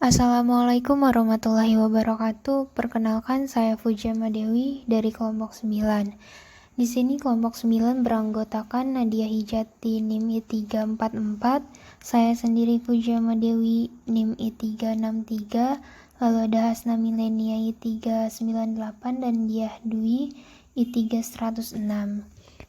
Assalamualaikum warahmatullahi wabarakatuh. Perkenalkan saya Fujama Dewi dari kelompok 9. Di sini kelompok 9 beranggotakan Nadia Hijati NIM I344, saya sendiri Fujama Dewi NIM I363, lalu ada Hasna Milenia I398 dan Diah Dwi I3106.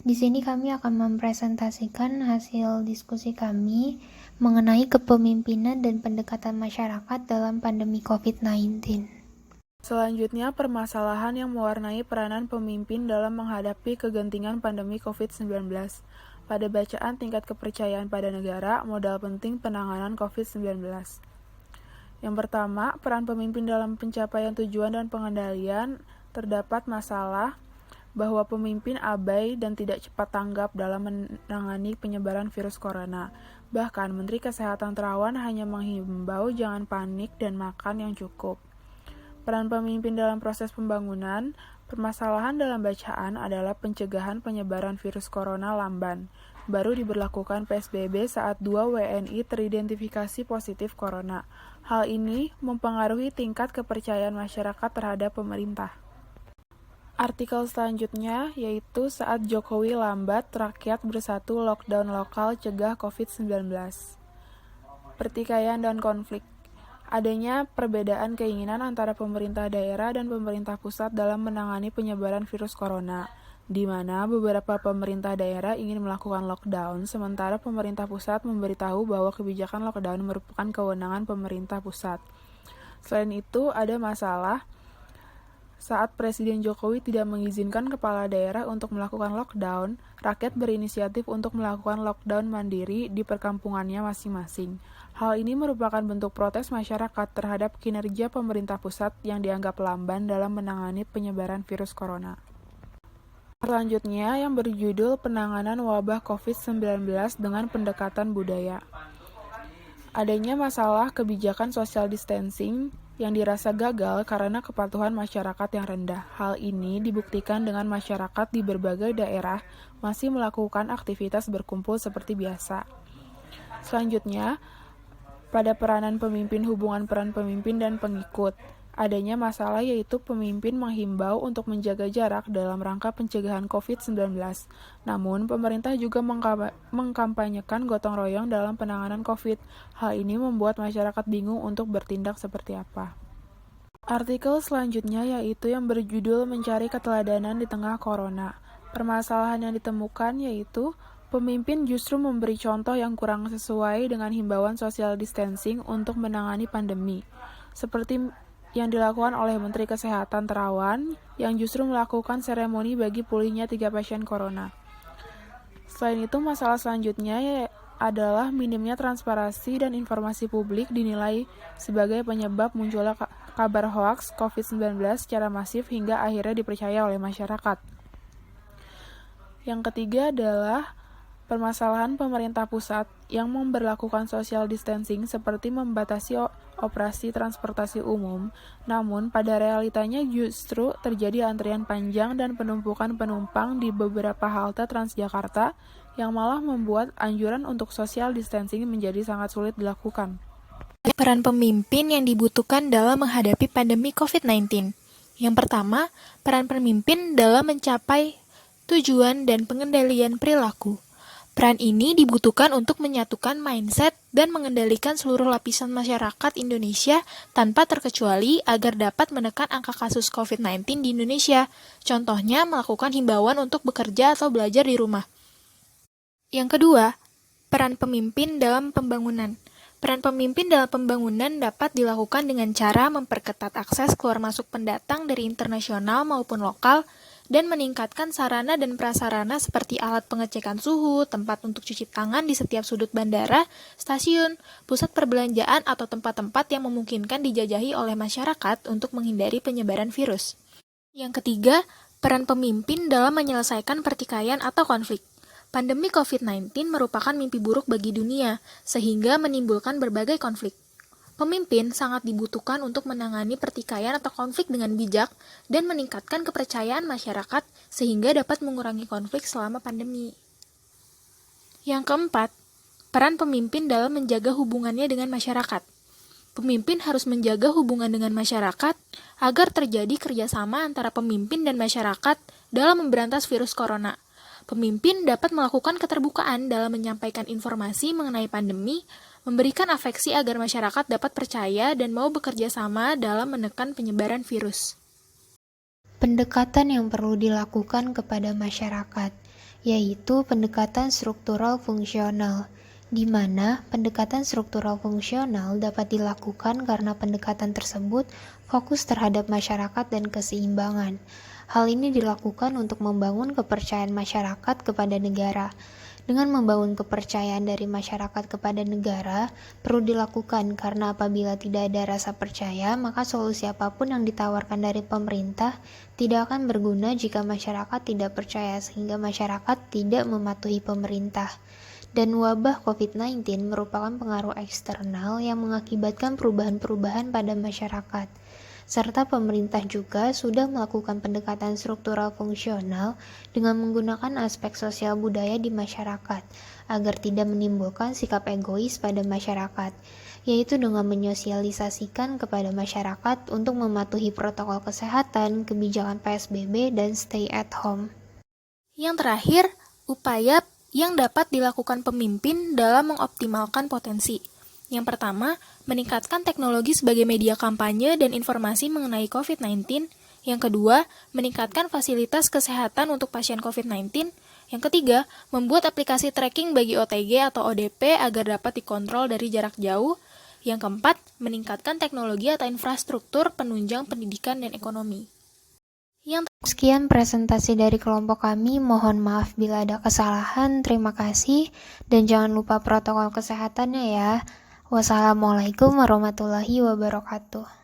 Di sini kami akan mempresentasikan hasil diskusi kami mengenai kepemimpinan dan pendekatan masyarakat dalam pandemi COVID-19. Selanjutnya, permasalahan yang mewarnai peranan pemimpin dalam menghadapi kegentingan pandemi COVID-19. Pada bacaan tingkat kepercayaan pada negara, modal penting penanganan COVID-19. Yang pertama, peran pemimpin dalam pencapaian tujuan dan pengendalian. Terdapat masalah bahwa pemimpin abai dan tidak cepat tanggap dalam menangani penyebaran virus corona. Bahkan, Menteri Kesehatan Terawan hanya menghimbau jangan panik dan makan yang cukup. Peran pemimpin dalam proses pembangunan. Permasalahan dalam bacaan adalah pencegahan penyebaran virus corona lamban. Baru diberlakukan PSBB saat 2 WNI teridentifikasi positif corona. Hal ini mempengaruhi tingkat kepercayaan masyarakat terhadap pemerintah. Artikel selanjutnya yaitu saat Jokowi lambat, rakyat bersatu lockdown lokal cegah COVID-19. Pertikaian dan konflik. Adanya perbedaan keinginan antara pemerintah daerah dan pemerintah pusat dalam menangani penyebaran virus corona, di mana beberapa pemerintah daerah ingin melakukan lockdown, sementara pemerintah pusat memberitahu bahwa kebijakan lockdown merupakan kewenangan pemerintah pusat. Selain itu, ada masalah saat Presiden Jokowi tidak mengizinkan kepala daerah untuk melakukan lockdown, rakyat berinisiatif untuk melakukan lockdown mandiri di perkampungannya masing-masing. Hal ini merupakan bentuk protes masyarakat terhadap kinerja pemerintah pusat yang dianggap lamban dalam menangani penyebaran virus corona. Selanjutnya yang berjudul Penanganan Wabah COVID-19 dengan Pendekatan Budaya. Adanya masalah kebijakan social distancing yang dirasa gagal karena kepatuhan masyarakat yang rendah. Hal ini dibuktikan dengan masyarakat di berbagai daerah masih melakukan aktivitas berkumpul seperti biasa. Selanjutnya, pada peranan pemimpin, hubungan peran pemimpin dan pengikut. Adanya masalah yaitu pemimpin menghimbau untuk menjaga jarak dalam rangka pencegahan COVID-19. Namun, pemerintah juga mengkampanyekan gotong royong dalam penanganan COVID. Hal ini membuat masyarakat bingung untuk bertindak seperti apa. Artikel selanjutnya yaitu yang berjudul Mencari Keteladanan di Tengah Corona. Permasalahan yang ditemukan yaitu pemimpin justru memberi contoh yang kurang sesuai dengan himbauan social distancing untuk menangani pandemi. Seperti yang dilakukan oleh Menteri Kesehatan Terawan yang justru melakukan seremoni bagi pulihnya 3 pasien corona. Selain itu, masalah selanjutnya adalah minimnya transparansi dan informasi publik dinilai sebagai penyebab munculnya kabar hoaks COVID-19 secara masif hingga akhirnya dipercaya oleh masyarakat. Yang ketiga adalah permasalahan pemerintah pusat yang memberlakukan social distancing seperti membatasi operasi transportasi umum, namun pada realitanya justru terjadi antrian panjang dan penumpukan penumpang di beberapa halte Transjakarta yang malah membuat anjuran untuk social distancing menjadi sangat sulit dilakukan. Peran pemimpin yang dibutuhkan dalam menghadapi pandemi COVID-19. Yang pertama, peran pemimpin dalam mencapai tujuan dan pengendalian perilaku. Peran ini dibutuhkan untuk menyatukan mindset dan mengendalikan seluruh lapisan masyarakat Indonesia tanpa terkecuali agar dapat menekan angka kasus COVID-19 di Indonesia. Contohnya, melakukan himbauan untuk bekerja atau belajar di rumah. Yang kedua, peran pemimpin dalam pembangunan. Peran pemimpin dalam pembangunan dapat dilakukan dengan cara memperketat akses keluar masuk pendatang dari internasional maupun lokal, dan meningkatkan sarana dan prasarana seperti alat pengecekan suhu, tempat untuk cuci tangan di setiap sudut bandara, stasiun, pusat perbelanjaan, atau tempat-tempat yang memungkinkan dijajahi oleh masyarakat untuk menghindari penyebaran virus. Yang ketiga, peran pemimpin dalam menyelesaikan pertikaian atau konflik. Pandemi COVID-19 merupakan mimpi buruk bagi dunia, sehingga menimbulkan berbagai konflik. Pemimpin sangat dibutuhkan untuk menangani pertikaian atau konflik dengan bijak dan meningkatkan kepercayaan masyarakat sehingga dapat mengurangi konflik selama pandemi. Yang keempat, peran pemimpin dalam menjaga hubungannya dengan masyarakat. Pemimpin harus menjaga hubungan dengan masyarakat agar terjadi kerjasama antara pemimpin dan masyarakat dalam memberantas virus corona. Pemimpin dapat melakukan keterbukaan dalam menyampaikan informasi mengenai pandemi, memberikan afeksi agar masyarakat dapat percaya dan mau bekerja sama dalam menekan penyebaran virus. Pendekatan yang perlu dilakukan kepada masyarakat, yaitu pendekatan struktural fungsional, di mana pendekatan struktural fungsional dapat dilakukan karena pendekatan tersebut fokus terhadap masyarakat dan keseimbangan. Hal ini dilakukan untuk membangun kepercayaan masyarakat kepada negara. Dengan membangun kepercayaan dari masyarakat kepada negara, perlu dilakukan karena apabila tidak ada rasa percaya, maka solusi apapun yang ditawarkan dari pemerintah tidak akan berguna jika masyarakat tidak percaya sehingga masyarakat tidak mematuhi pemerintah. Dan wabah COVID-19 merupakan pengaruh eksternal yang mengakibatkan perubahan-perubahan pada masyarakat. Serta pemerintah juga sudah melakukan pendekatan struktural fungsional dengan menggunakan aspek sosial budaya di masyarakat, agar tidak menimbulkan sikap egois pada masyarakat, yaitu dengan menyosialisasikan kepada masyarakat untuk mematuhi protokol kesehatan, kebijakan PSBB, dan stay at home. Yang terakhir, upaya yang dapat dilakukan pemimpin dalam mengoptimalkan potensi. Yang pertama, meningkatkan teknologi sebagai media kampanye dan informasi mengenai COVID-19. Yang kedua, meningkatkan fasilitas kesehatan untuk pasien COVID-19. Yang ketiga, membuat aplikasi tracking bagi OTG atau ODP agar dapat dikontrol dari jarak jauh. Yang keempat, meningkatkan teknologi atau infrastruktur penunjang pendidikan dan ekonomi. Sekian presentasi dari kelompok kami, mohon maaf bila ada kesalahan, terima kasih, dan jangan lupa protokol kesehatannya ya. Wassalamualaikum warahmatullahi wabarakatuh.